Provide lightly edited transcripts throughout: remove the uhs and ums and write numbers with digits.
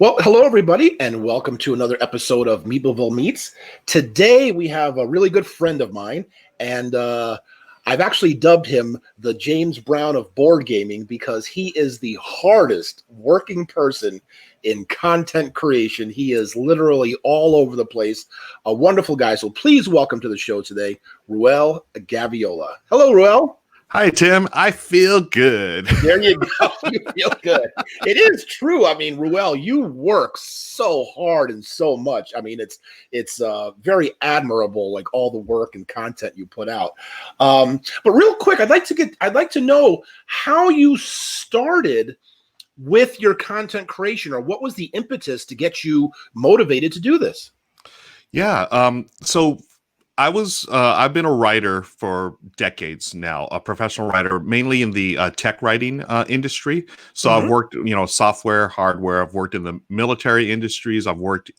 Well, hello, everybody, and welcome to another episode of Meepleville Meets. Today, we have a really good friend of mine, and I've actually dubbed him the James Brown of board gaming because he is the hardest working person in content creation. He is literally all over the place. A wonderful guy. So please welcome to the show today, Ruel Gaviola. Hello, Ruel. Hi, Tim. I feel good. There you go. You feel good. It is true. I mean, Ruel, you work so hard and so much. I mean, it's very admirable, like all the work and content you put out. But real quick, I'd like to know how you started with your content creation, or what was the impetus to get you motivated to do this? Yeah. So I've been a writer for decades now, a professional writer, mainly in the tech writing industry. So I've worked, software, hardware. I've worked in the military industries. I've worked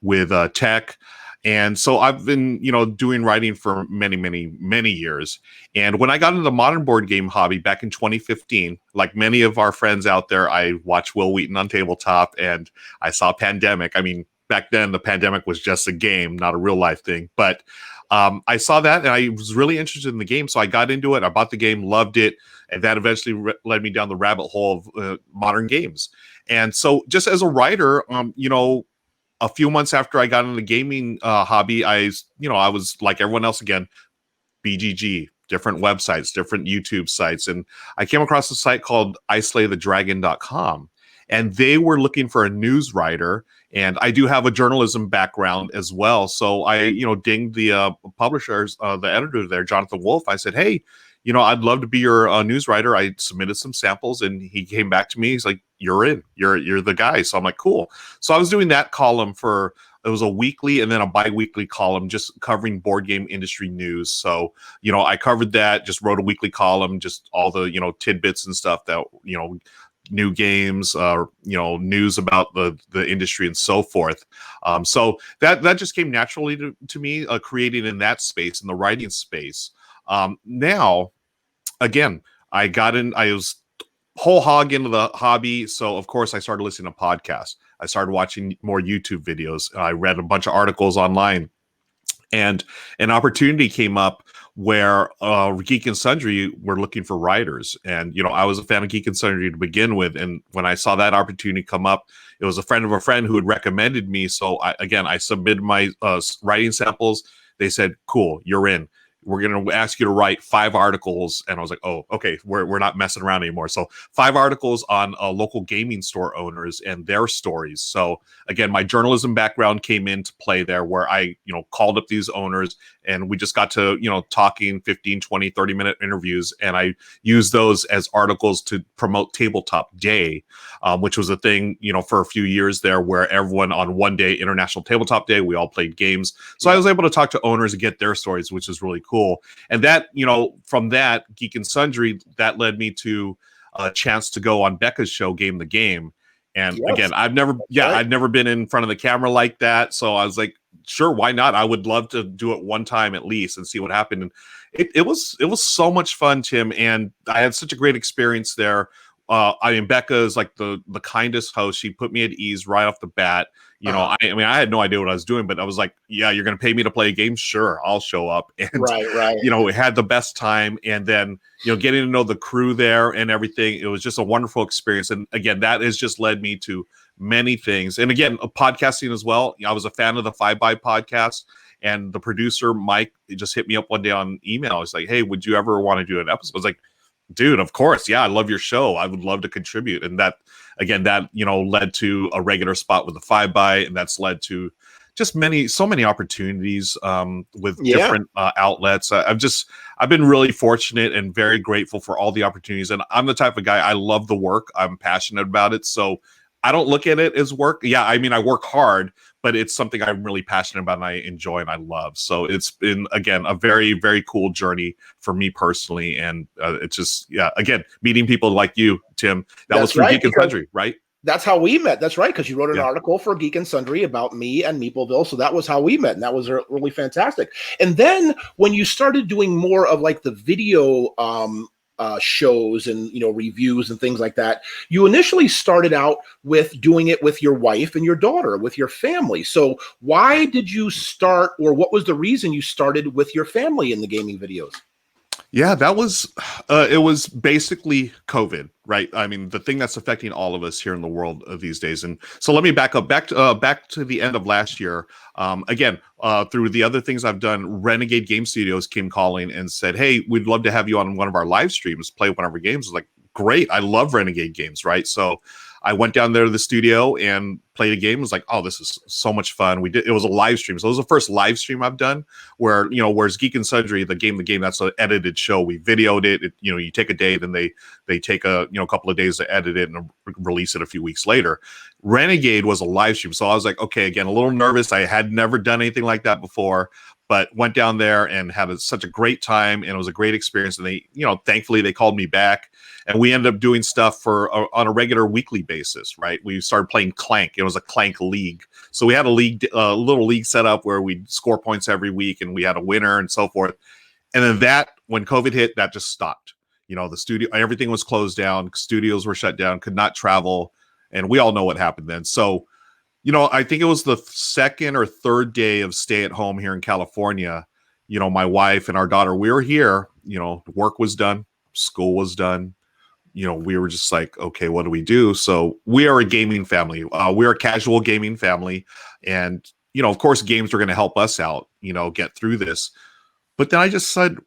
with tech. And so I've been, doing writing for many, many, many years. And when I got into the modern board game hobby back in 2015, like many of our friends out there, I watched Will Wheaton on Tabletop and I saw Pandemic. I mean, back then, the pandemic was just a game, not a real life thing. But I saw that and I was really interested in the game. So I got into it. I bought the game, loved it. And that eventually led me down the rabbit hole of modern games. And so just as a writer, a few months after I got into the gaming hobby, I was like everyone else again, BGG, different websites, different YouTube sites. And I came across a site called islaythedragon.com. And they were looking for a news writer. And I do have a journalism background as well. So I, dinged the publishers, the editor there, Jonathan Wolf. I said, hey, I'd love to be your news writer. I submitted some samples and he came back to me. He's like, you're in, you're the guy. So I'm like, cool. So I was doing that column it was a weekly and then a bi-weekly column just covering board game industry news. So, I covered that, just wrote a weekly column, just all the, tidbits and stuff that, new games, news about the industry and so forth. So that just came naturally to me, creating in that space, in the writing space. Now, again, I was whole hog into the hobby. So of course I started listening to podcasts. I started watching more YouTube videos. I read a bunch of articles online. And an opportunity came up where Geek and Sundry were looking for writers. And, I was a fan of Geek and Sundry to begin with. And when I saw that opportunity come up, it was a friend of a friend who had recommended me. So, I submitted my writing samples. They said, cool, you're in. We're going to ask you to write 5 articles. And I was like, oh, okay, we're not messing around anymore. So 5 articles on local gaming store owners and their stories. So again, my journalism background came into play there where I, called up these owners and we just got to, talking 15, 20, 30-minute interviews. And I used those as articles to promote Tabletop Day, which was a thing, for a few years there where everyone on one day, International Tabletop Day, we all played games. So I was able to talk to owners and get their stories, which is really cool. And that, from that Geek and Sundry, that led me to a chance to go on Becca's show, Game the Game. And again, I've never been in front of the camera like that. So I was like, sure, why not? I would love to do it one time at least and see what happened. And it was so much fun, Tim. And I had such a great experience there. Becca is like the kindest host. She put me at ease right off the bat. I had no idea what I was doing, but I was like, yeah, you're going to pay me to play a game? Sure, I'll show up. And, right. We had the best time. And then, getting to know the crew there and everything, it was just a wonderful experience. And again, that has just led me to many things. And again, podcasting as well. I was a fan of the 5x podcast. And the producer, Mike, just hit me up one day on email. He's like, hey, would you ever want to do an episode? I was like, dude, of course. Yeah, I love your show. I would love to contribute. And that, again, led to a regular spot with the 5x, and that's led to just so many opportunities with different outlets. I've been really fortunate and very grateful for all the opportunities. And I'm the type of guy, I love the work. I'm passionate about it. So I don't look at it as work. Yeah, I mean, I work hard, but it's something I'm really passionate about and I enjoy and I love. So it's been, again, a very, very cool journey for me personally. And it's just, again, meeting people like you, Tim, that was through Geek and Sundry, right? That's how we met. That's right, because you wrote an article for Geek and Sundry about me and Meepleville. So that was how we met, and that was really fantastic. And then when you started doing more of like the video shows and reviews and things like that. You initially started out with doing it with your wife and your daughter, with your family. So why did you start, or what was the reason you started with your family in the gaming videos? Yeah, that was it was basically COVID, right? I mean, the thing that's affecting all of us here in the world these days. And so let me back up back to the end of last year. Again, through the other things I've done, Renegade Game Studios came calling and said, "Hey, we'd love to have you on one of our live streams, play one of our games." I was like, "Great, I love Renegade games," right? So I went down there to the studio and played a game. It was like, "Oh, this is so much fun." It was a live stream, so it was the first live stream I've done where whereas Geek and Sundry, the game, that's an edited show. We videoed it. You take a day, then they take a couple of days to edit it and release it a few weeks later. Renegade was a live stream, so I was like, okay, again, a little nervous. I had never done anything like that before, but went down there and had such a great time, and it was a great experience. And they, thankfully they called me back, and we ended up doing stuff on a regular weekly basis, right? We started playing Clank. It was a Clank league. So we had a little league set up where we'd score points every week, and we had a winner and so forth. And then when COVID hit, that just stopped. The studio, everything was closed down. Studios were shut down, could not travel. And we all know what happened then. So, I think it was the second or third day of stay at home here in California. My wife and our daughter, we were here, work was done, school was done. We were just like, okay, what do we do? So we are a gaming family. We're a casual gaming family. And, of course, games were going to help us out, get through this. But then I just said,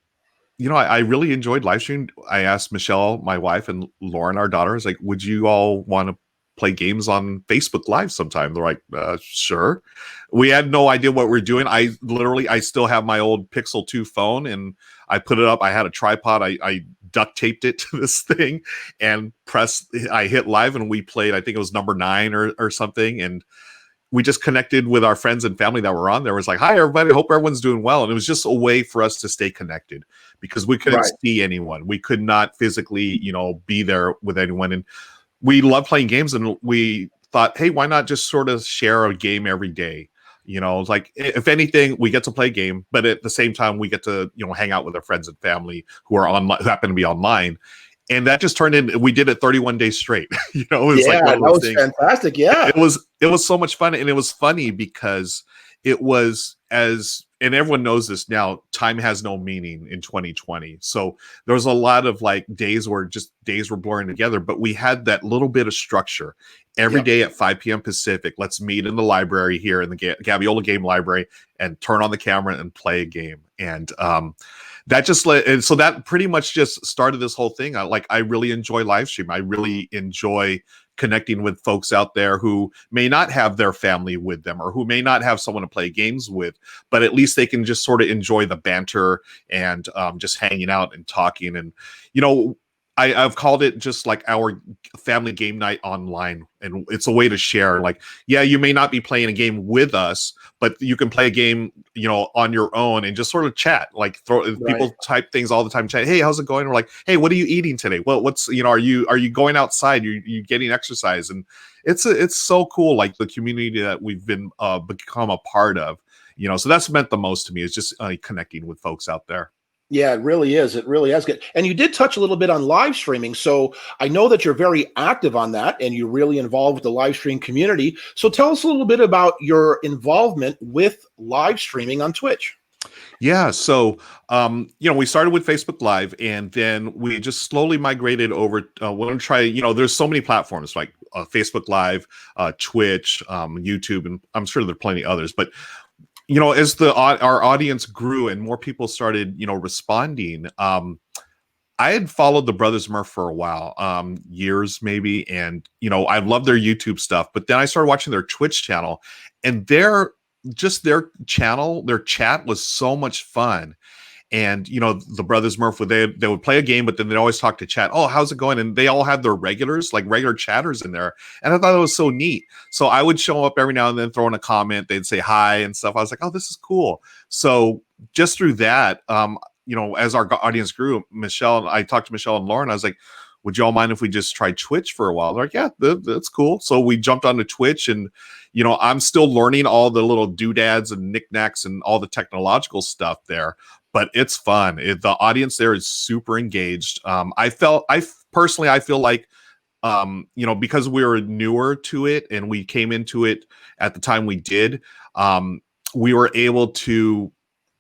I really enjoyed live stream. I asked Michelle, my wife, and Lauren, our daughter, I was like, would you all want to play games on Facebook Live sometime? They're like, sure. We had no idea what we're doing. I still have my old Pixel 2 phone, and I put it up. I had a tripod. I duct taped it to this thing and I hit live, and we played, I think it was number 9 or something. And we just connected with our friends and family that were on there. It was like, hi, everybody. Hope everyone's doing well. And it was just a way for us to stay connected because we couldn't see anyone. We could not physically, be there with anyone. And we love playing games, and we thought, hey, why not just sort of share a game every day? It's like, if anything, we get to play a game, but at the same time, we get to, hang out with our friends and family who are online, who happen to be online. And that just turned in, we did it 31 days straight. It was like one of those things. Fantastic. Yeah. It was so much fun. And it was funny because it was and everyone knows this now, time has no meaning in 2020. So there was a lot of like days were blurring together, but we had that little bit of structure every day at 5 p.m. Pacific. Let's meet in the library here in the Gaviola Game Library and turn on the camera and play a game. And that just and so that pretty much just started this whole thing. I really enjoy live stream. I really enjoy connecting with folks out there who may not have their family with them or who may not have someone to play games with, but at least they can just sort of enjoy the banter and just hanging out and talking. And, I've called it just like our family game night online. And it's a way to share. Like, yeah, you may not be playing a game with us, but you can play a game, on your own and just sort of chat. Like people type things all the time, chat, hey, how's it going? We're like, hey, what are you eating today? Well, what's, are you going outside? You getting exercise? And it's so cool. Like the community that we've been become a part of, so that's meant the most to me, is just connecting with folks out there. Yeah, it really is. It really is good. And you did touch a little bit on live streaming. So I know that you're very active on that and you're really involved with the live stream community. So tell us a little bit about your involvement with live streaming on Twitch. Yeah. So, we started with Facebook Live, and then we just slowly migrated over. We're going to try, there's so many platforms like Facebook Live, Twitch, YouTube, and I'm sure there are plenty others, but as our audience grew and more people started, responding, I had followed the Brothers Murph for a while, years maybe. And, I loved their YouTube stuff, but then I started watching their Twitch channel, and their channel, their chat was so much fun. And, the Brothers Murph, they would play a game, but then they'd always talk to chat. Oh, how's it going? And they all had their regulars, like regular chatters in there. And I thought it was so neat. So I would show up every now and then, throw in a comment. They'd say hi and stuff. I was like, oh, this is cool. So just through that, as our audience grew, I talked to Michelle and Lauren. I was like, would y'all mind if we just tried Twitch for a while? They're like, yeah, that's cool. So we jumped onto Twitch, and, I'm still learning all the little doodads and knickknacks and all the technological stuff there. but it's fun. The audience there is super engaged. I personally, I feel like, because we were newer to it and we came into it at the time we did, we were able to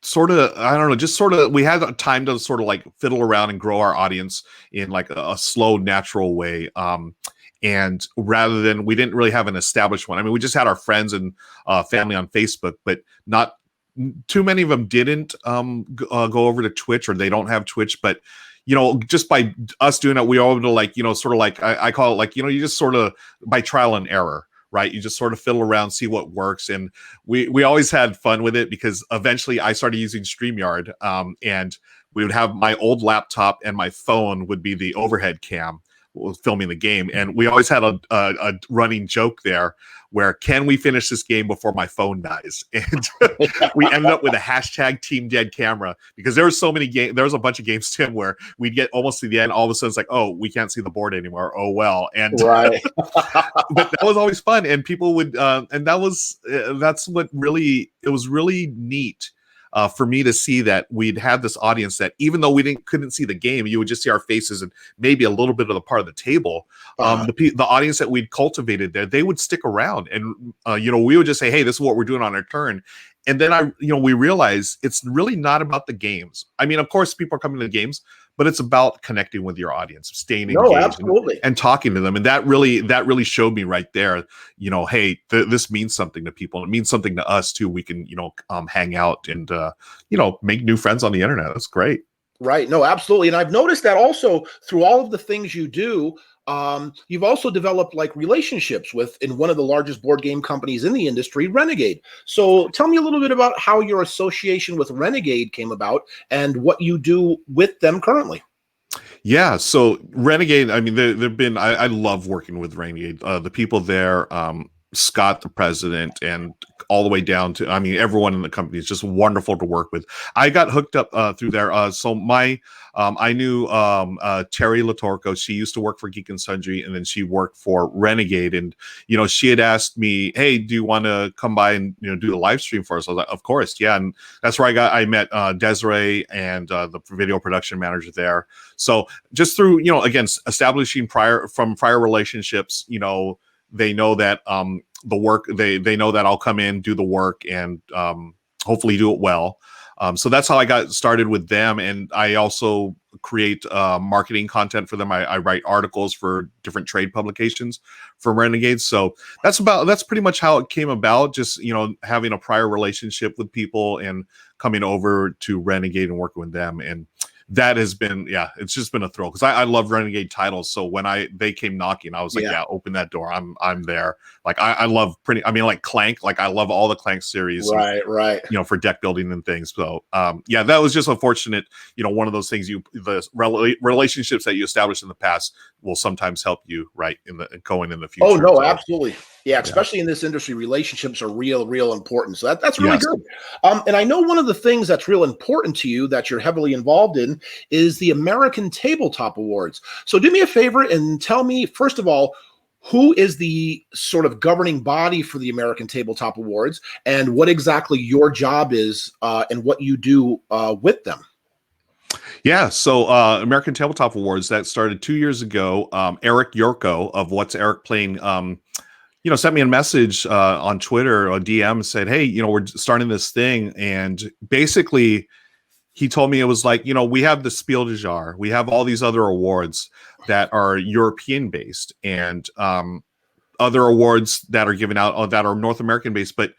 sort of, I don't know, just sort of, we had time to sort of like fiddle around and grow our audience in like a slow, natural way. And rather than, we didn't really have an established one. I mean, we just had our friends and family on Facebook, but not too many of them didn't go over to Twitch, or they don't have Twitch. But just by us doing it, we were able to, like, sort of like, I call it like, you just sort of by trial and error, right? You just sort of fiddle around, see what works. And we always had fun with it, because eventually I started using StreamYard, and we would have my old laptop and my phone would be the overhead cam filming the game. And we always had a running joke there where, can we finish this game before my phone dies? And we ended up with a hashtag Team Dead Camera, because there were so many games. There was a bunch of games, Tim, where we'd get almost to the end, all of a sudden it's like, oh, we can't see the board anymore. Oh, well. And right. But that was always fun. And people would, and that's what really, it was really neat. For me to see that we'd had this audience that, even though we couldn't see the game, you would just see our faces and maybe a little bit of the part of the table. The audience that we'd cultivated there, they would stick around, and we would just say, hey, this is what we're doing on our turn. And then we realized it's really not about the games. I mean, of course, people are coming to the games, but it's about connecting with your audience, staying engaged, and talking to them. And that really showed me right there, hey, this means something to people. It means something to us too. We can, hang out and, make new friends on the internet. That's great. Right. No, absolutely. And I've noticed that also through all of the things you do, you've also developed like relationships in one of the largest board game companies in the industry, Renegade. So tell me a little bit about how your association with Renegade came about and what you do with them currently. Yeah, so Renegade, I mean, they've been, I love working with Renegade. The people there, Scott, the president, and all the way down to, I mean, everyone in the company is just wonderful to work with. I got hooked up through there. I knew Terry Latorco. She used to work for Geek and Sundry, and then she worked for Renegade. And, she had asked me, hey, do you want to come by and, do the live stream for us? I was like, of course. Yeah. And that's where I met Desiree and the video production manager there. So just through, again, establishing prior relationships, they know that the work, they know that I'll come in, do the work, and hopefully do it well. So that's how I got started with them. And I also create marketing content for them. I write articles for different trade publications for Renegade. So that's pretty much how it came about. Just, having a prior relationship with people and coming over to Renegade and working with them. And that has been, it's just been a thrill, because I love Renegade titles. So when they came knocking, I was like, yeah, open that door. I'm there. Like I love like Clank. Like I love all the Clank series. Right. For deck building and things. So that was just unfortunate. One of those things, the relationships that you established in the past will sometimes help you going in the future. Oh no, absolutely. Yeah, especially in this industry, relationships are real important. So that's really good. And I know one of the things that's real important to you that you're heavily involved in is the American Tabletop Awards. So do me a favor and tell me, first of all, who is the sort of governing body for the American Tabletop Awards, and what exactly your job is and what you do with them? Yeah, so American Tabletop Awards, that started 2 years ago. Eric Yorko of What's Eric Playing sent me a message on Twitter, a DM, said, hey, we're starting this thing. And basically he told me, it was like, we have the Spiel des Jahres, we have all these other awards that are European based, and other awards that are given out that are North American based, but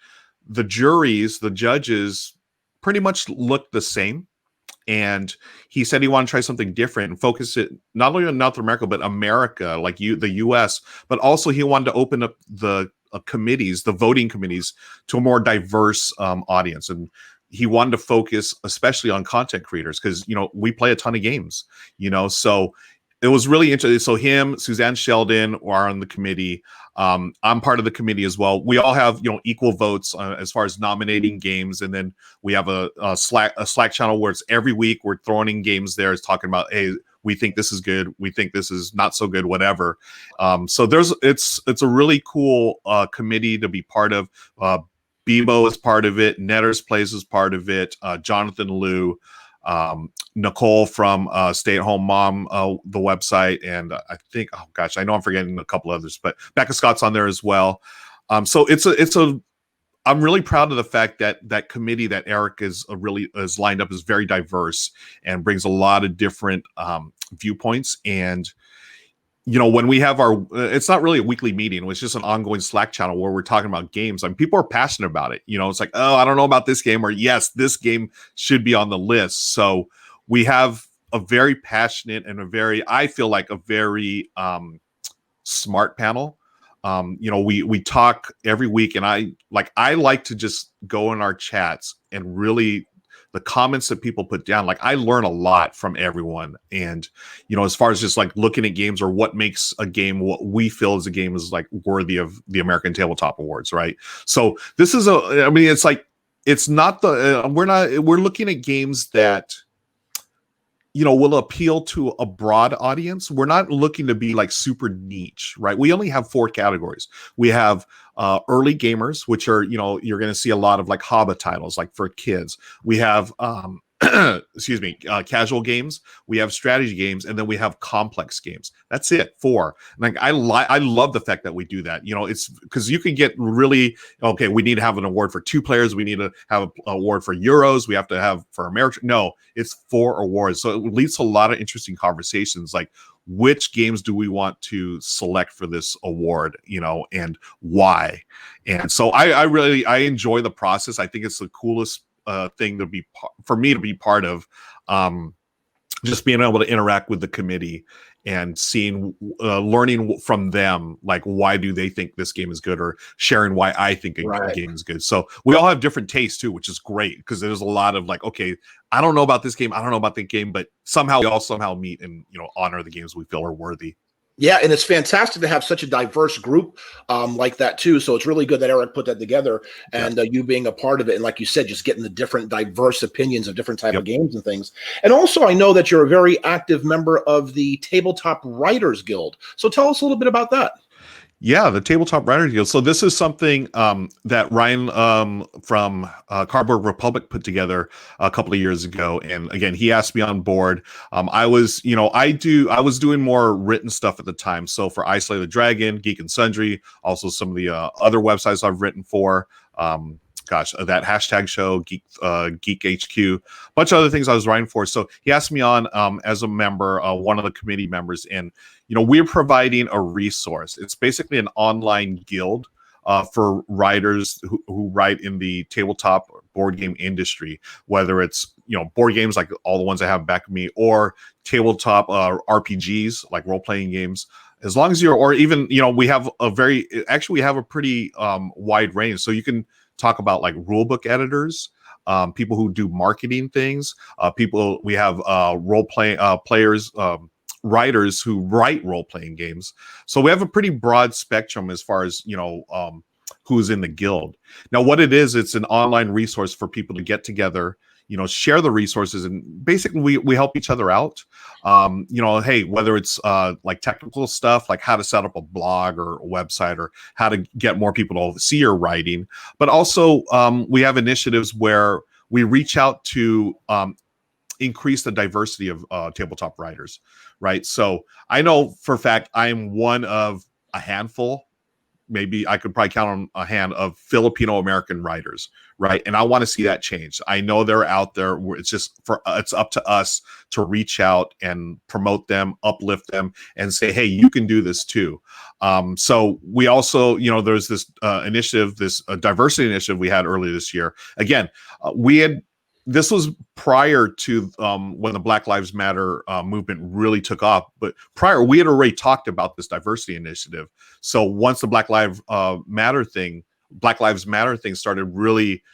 the judges pretty much look the same. And he said he wanted to try something different and focus it not only on North America, but America, like the US, but also he wanted to open up the committees, the voting committees, to a more diverse audience. And he wanted to focus especially on content creators, because, we play a ton of games, so it was really interesting. So him, Suzanne Sheldon are on the committee. I'm part of the committee as well. We all have, equal votes as far as nominating games. And then we have a Slack channel where it's every week we're throwing in games there. It's talking about, hey, we think this is good, we think this is not so good, whatever. So it's a really cool committee to be part of. Bebo is part of it. Netters Plays is part of it. Jonathan Liu. Nicole from Stay at Home Mom, the website, and I think, oh gosh, I know I'm forgetting a couple others, but Becca Scott's on there as well. So I'm really proud of the fact that that committee that Eric is lined up is very diverse and brings a lot of different viewpoints. And when we have it's not really a weekly meeting, it's just an ongoing Slack channel where we're talking about games. I mean, people are passionate about it. It's like, oh, I don't know about this game, or yes, this game should be on the list. So we have a very passionate and I feel like a very smart panel. We talk every week, and I like to just go in our chats and really the comments that people put down. Like, I learn a lot from everyone, and as far as just like looking at games or what makes a game, what we feel as a game is like worthy of the American Tabletop Awards, right? So this is it's like, it's not we're looking at games that will appeal to a broad audience. We're not looking to be like super niche, right? We only have 4 categories. We have early gamers, which are, you're going to see a lot of like Hobbit titles, like for kids. We have, casual games. We have strategy games, and then we have complex games. That's it. 4. Like, I love the fact that we do that. It's because you can get really, okay, we need to have an award for 2 players. We need to have an award for Euros. We have to have for America. No, it's 4 awards. So it leads to a lot of interesting conversations, like which games do we want to select for this award, and why. And so I enjoy the process. I think it's the coolest thing to be for me to be part of, just being able to interact with the committee and seeing, learning from them, like, why do they think this game is good, or sharing why I think a game is good. So we all have different tastes too, which is great, because there's a lot of like, okay, I don't know about this game, I don't know about that game, but somehow we all meet and honor the games we feel are worthy. Yeah, and it's fantastic to have such a diverse group like that too. So it's really good that Eric put that together, and you being a part of it. And like you said, just getting the different diverse opinions of different type of games and things. And also, I know that you're a very active member of the Tabletop Writers Guild. So tell us a little bit about that. Yeah, the Tabletop Writers Guild. So this is something that Ryan from Cardboard Republic put together a couple of years ago, and again, he asked me on board. I was doing more written stuff at the time. So for I Slay the Dragon, Geek and Sundry, also some of the other websites I've written for. That hashtag show, Geek HQ, a bunch of other things I was writing for. So he asked me on as a member, one of the committee members, and we're providing a resource. It's basically an online guild for writers who write in the tabletop board game industry, whether it's board games like all the ones I have back of me, or tabletop RPGs like role-playing games. As long as or even we have a pretty wide range. So you can talk about like rulebook editors, people who do marketing things, we have players, writers who write role-playing games. So we have a pretty broad spectrum as far as who's in the guild. Now, what it is, it's an online resource for people to get together, share the resources, and basically we help each other out. Hey, whether it's like technical stuff, like how to set up a blog or a website, or how to get more people to see your writing, but also we have initiatives where we reach out to increase the diversity of tabletop writers, right? So I know for a fact I am one of a handful, maybe I could probably count on a hand, of Filipino American writers, right? And I want to see that change. I know they're out there. It's up to us to reach out and promote them, uplift them, and say, hey, you can do this too. So we also, there's this initiative, this diversity initiative we had earlier this year. Again, this was prior to when the Black Lives Matter movement really took off. But prior, we had already talked about this diversity initiative. So once the Black Lives Matter thing started really,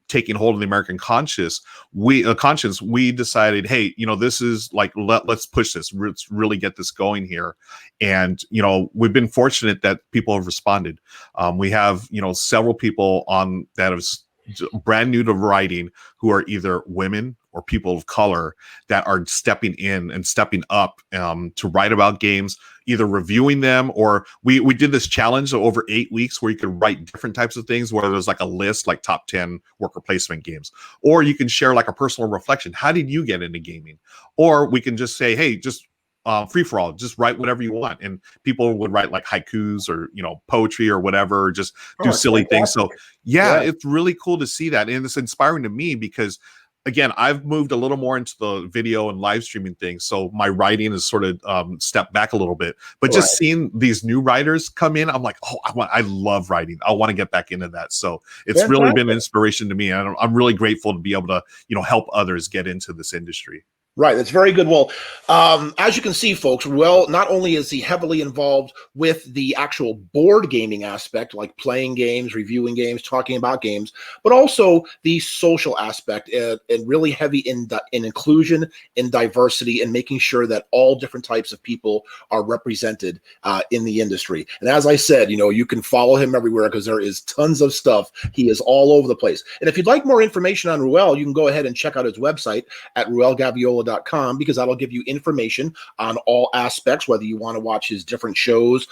taking hold of the American conscience, we decided, hey, this is like, let's push this. Let's really get this going here. And, we've been fortunate that people have responded. We have, several people on that have brand new to writing who are either women or people of color that are stepping in and stepping up to write about games, either reviewing them, or we did this challenge over 8 weeks where you could write different types of things, where there's like a list, like top 10 worker placement games, or you can share like a personal reflection. How did you get into gaming? Or we can just say, hey, just free for all, just write whatever you want. And people would write like haikus or, poetry or whatever, or just do silly things. So yeah, it's really cool to see that. And it's inspiring to me because, again, I've moved a little more into the video and live streaming thing. So my writing has sort of stepped back a little bit, but just seeing these new writers come in, I'm like, oh, I love writing. I want to get back into that. So it's really been an inspiration to me. And I'm really grateful to be able to, help others get into this industry. Right, that's very good. Well, as you can see, folks, Ruel, not only is he heavily involved with the actual board gaming aspect, like playing games, reviewing games, talking about games, but also the social aspect, and really heavy in inclusion, in diversity, and making sure that all different types of people are represented in the industry. And as I said, you can follow him everywhere because there is tons of stuff. He is all over the place. And if you'd like more information on Ruel, you can go ahead and check out his website at ruelgaviola.com, because that'll give you information on all aspects, whether you want to watch his different shows,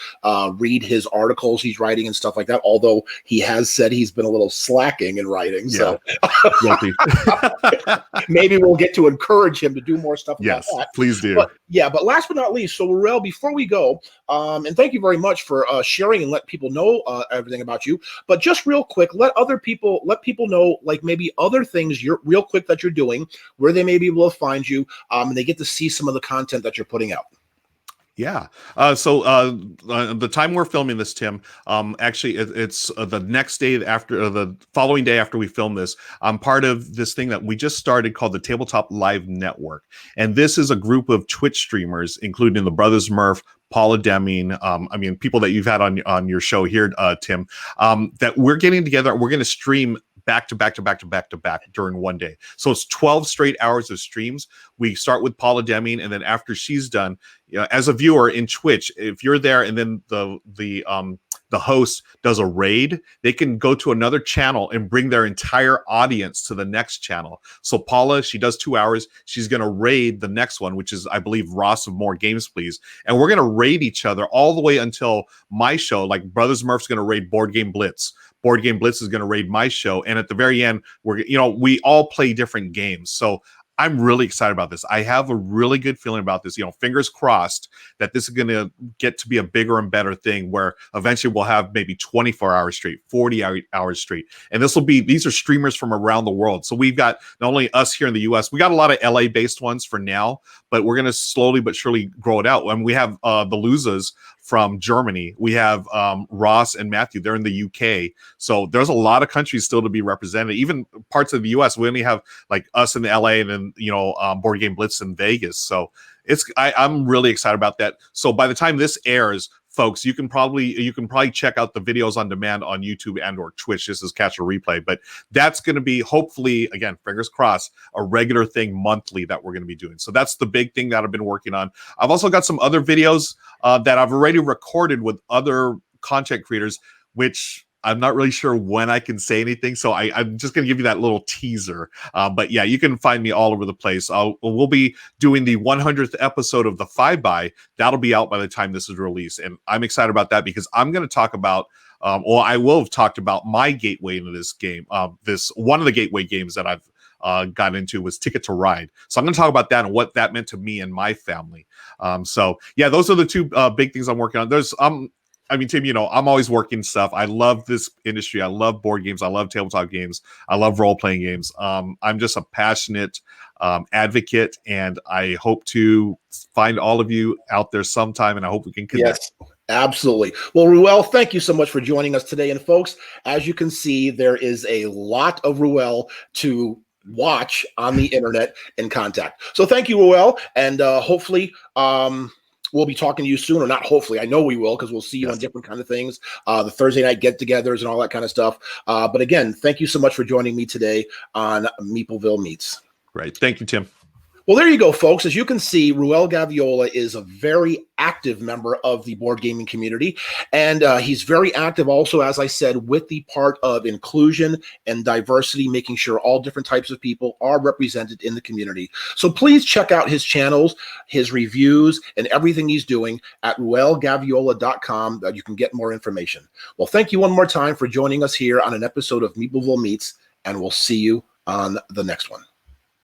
read his articles he's writing and stuff like that, although he has said he's been a little slacking in writing. So maybe we'll get to encourage him to do more stuff about that. Please do. But last but not least, so Ruel, before we go, and thank you very much for sharing and let people know everything about you, but just real quick, let people know, like, maybe other things that you're doing, where they may be able to find you, and they get to see some of the content that you're putting out. Yeah. So the time we're filming this, Tim, actually it's the next day after, the following day after we film this. I'm part of this thing that we just started called the Tabletop Live Network. And this is a group of Twitch streamers, including the Brothers Murph, Paula Deming, people that you've had on your show here, Tim, that we're getting together. We're going to stream back to back during one day. So it's 12 straight hours of streams. We start with Paula Deming, and then after she's done, as a viewer in Twitch, if you're there and then the host does a raid, they can go to another channel and bring their entire audience to the next channel. So Paula, she does 2 hours. She's going to raid the next one, which is, I believe, Ross of More Games, Please. And we're going to raid each other all the way until my show, like Brothers Murph's going to raid Board Game Blitz. Board Game Blitz is going to raid my show. And at the very end, we all play different games. So I'm really excited about this. I have a really good feeling about this. Fingers crossed that this is going to get to be a bigger and better thing, where eventually we'll have maybe 24 hours straight, 40 hours straight. And these are streamers from around the world. So we've got not only us here in the US, we got a lot of LA based ones for now, but we're going to slowly but surely grow it out. And we have the Luzas from Germany. We have Ross and Matthew. They're in the UK. So there's a lot of countries still to be represented. Even parts of the US. We only have like us in the LA and then, Board Game Blitz in Vegas. So I'm really excited about that. So by the time this airs, folks, you can probably check out the videos on demand on YouTube and or Twitch. This is catch a replay, but that's going to be, hopefully, again, fingers crossed, a regular thing monthly that we're going to be doing. So that's the big thing that I've been working on. I've also got some other videos that I've already recorded with other content creators, which I'm not really sure when I can say anything. So I'm just going to give you that little teaser. But yeah, you can find me all over the place. We'll be doing the 100th episode of the 5x. That'll be out by the time this is released. And I'm excited about that because I'm going to talk about, I will have talked about my gateway into this game. One of the gateway games that I've got into was Ticket to Ride. So I'm going to talk about that and what that meant to me and my family. So yeah, those are the two big things I'm working on. There's, Tim, I'm always working stuff. I love this industry. I love board games. I love tabletop games. I love role-playing games. I'm just a passionate advocate, and I hope to find all of you out there sometime, and I hope we can connect. Yes. Absolutely. Well, Ruel, thank you so much for joining us today. And folks, as you can see, there is a lot of Ruel to watch on the internet and contact. So thank you, Ruel, and hopefully we'll be talking to you soon, or not hopefully. I know we will, because we'll see you on different kind of things, the Thursday night get-togethers and all that kind of stuff. But again, thank you so much for joining me today on Meepleville Meets. Right. Thank you, Tim. Well, there you go, folks. As you can see, Ruel Gaviola is a very active member of the board gaming community. And he's very active also, as I said, with the part of inclusion and diversity, making sure all different types of people are represented in the community. So please check out his channels, his reviews, and everything he's doing at ruelgaviola.com. You can get more information. Well, thank you one more time for joining us here on an episode of Meepleville Meets, and we'll see you on the next one.